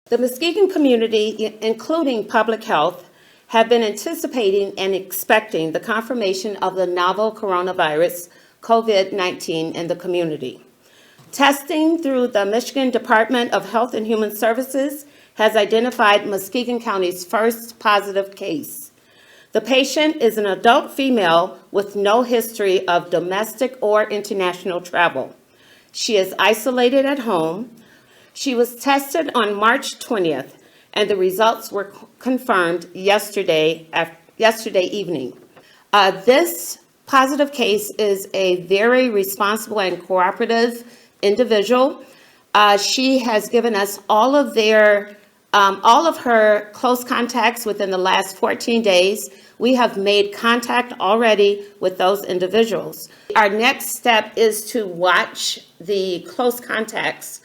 The Muskegon community, including public health, have been anticipating and expecting the confirmation of the novel coronavirus, COVID-19, in the community. Testing through the Michigan Department of Health and Human Services has identified Muskegon County's first positive case. The patient is an adult female with no history of domestic or international travel. She is isolated at home. She was tested on March 20th, and the results were confirmed yesterday evening. This positive case is a very responsible and cooperative individual. She has given us all of her close contacts within the last 14 days. We have made contact already with those individuals. Our next step is to watch the close contacts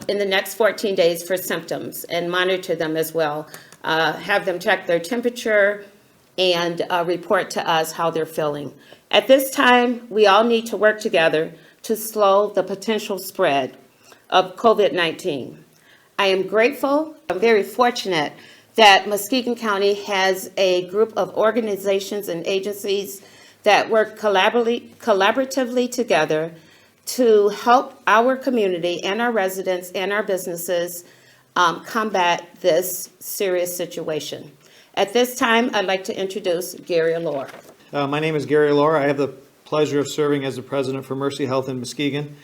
in the next 14 days for symptoms and monitor them as well. Have them check their temperature and report to us how they're feeling. At this time, we all need to work together to slow the potential spread of COVID-19. I am grateful, I'm very fortunate that Muskegon County has a group of organizations and agencies that work collaboratively together to help our community and our residents and our businesses combat this serious situation. At this time, I'd like to introduce Gary Allure. My name is Gary Allure. I have the pleasure of serving as the president for Mercy Health in Muskegon.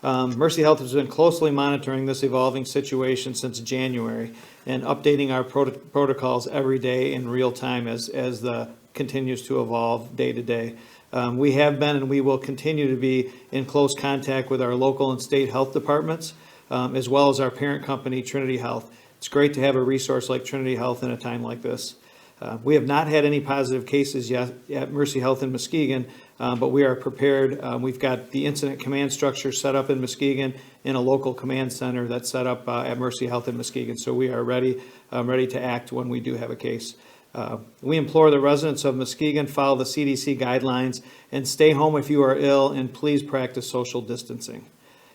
Mercy Health has been closely monitoring this evolving situation since January and updating our protocols every day in real time as the continues to evolve day to day. We have been and we will continue to be in close contact with our local and state health departments, as well as our parent company, Trinity Health. It's great to have a resource like Trinity Health in a time like this. We have not had any positive cases yet at Mercy Health in Muskegon, but we are prepared. We've got the incident command structure set up in Muskegon in a local command center that's set up at Mercy Health in Muskegon. So we are ready to act when we do have a case. We implore the residents of Muskegon, follow the CDC guidelines and stay home if you are ill, and please practice social distancing.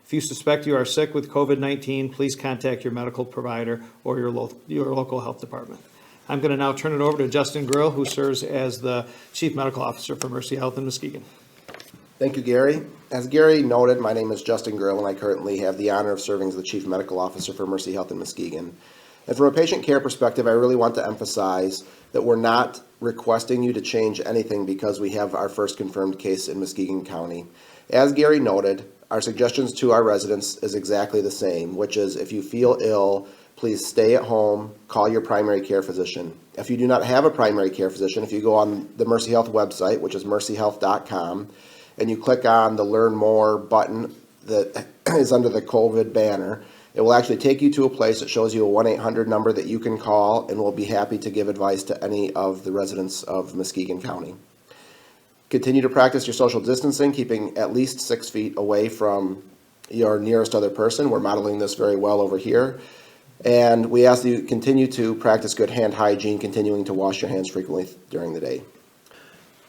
If you suspect you are sick with COVID-19, please contact your medical provider or your local health department. I'm going to now turn it over to Justin Grill, who serves as the Chief Medical Officer for Mercy Health in Muskegon. Thank you, Gary. As Gary noted, my name is Justin Grill, and I currently have the honor of serving as the Chief Medical Officer for Mercy Health in Muskegon. And from a patient care perspective, I really want to emphasize that we're not requesting you to change anything because we have our first confirmed case in Muskegon County. As Gary noted, our suggestions to our residents is exactly the same, which is if you feel ill, please stay at home, call your primary care physician. If you do not have a primary care physician, if you go on the Mercy Health website, which is mercyhealth.com, and you click on the Learn More button that is under the COVID banner, it will actually take you to a place that shows you a 1-800 number that you can call, and we'll be happy to give advice to any of the residents of Muskegon County. Continue to practice your social distancing, keeping at least 6 feet away from your nearest other person. We're modeling this very well over here. And we ask that you continue to practice good hand hygiene, continuing to wash your hands frequently during the day.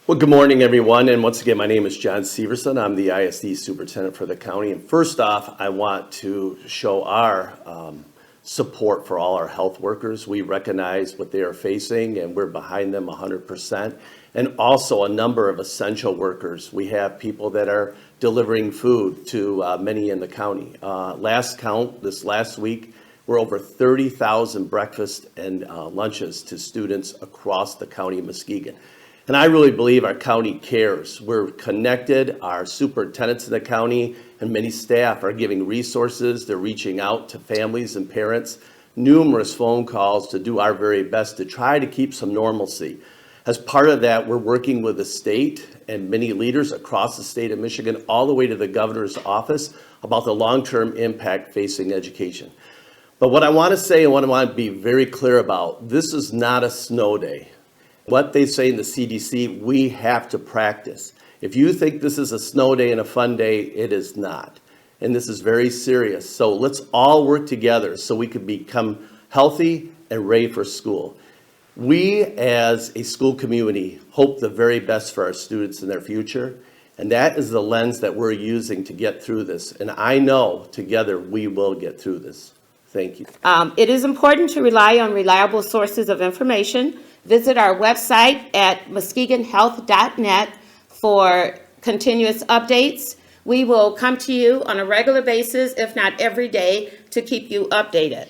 Well, good morning, everyone. And once again, my name is John Severson. I'm the ISD superintendent for the county. And first off, I want to show our support for all our health workers. We recognize what they are facing, and we're behind them 100%. And also a number of essential workers. We have people that are delivering food to many in the county. Last count, this last week, we're over 30,000 breakfast and lunches to students across the county of Muskegon. And I really believe our county cares. We're connected. Our superintendents in the county and many staff are giving resources. They're reaching out to families and parents, numerous phone calls to do our very best to try to keep some normalcy. As part of that, we're working with the state and many leaders across the state of Michigan, all the way to the governor's office, about the long-term impact facing education. But what I want to say and what I want to be very clear about, this is not a snow day. What they say in the CDC, we have to practice. If you think this is a snow day and a fun day, it is not. And this is very serious. So let's all work together so we can become healthy and ready for school. We as a school community hope the very best for our students in their future. And that is the lens that we're using to get through this. And I know together we will get through this. Thank you. It is important to rely on reliable sources of information. Visit our website at muskegonhealth.net for continuous updates. We will come to you on a regular basis, if not every day, to keep you updated.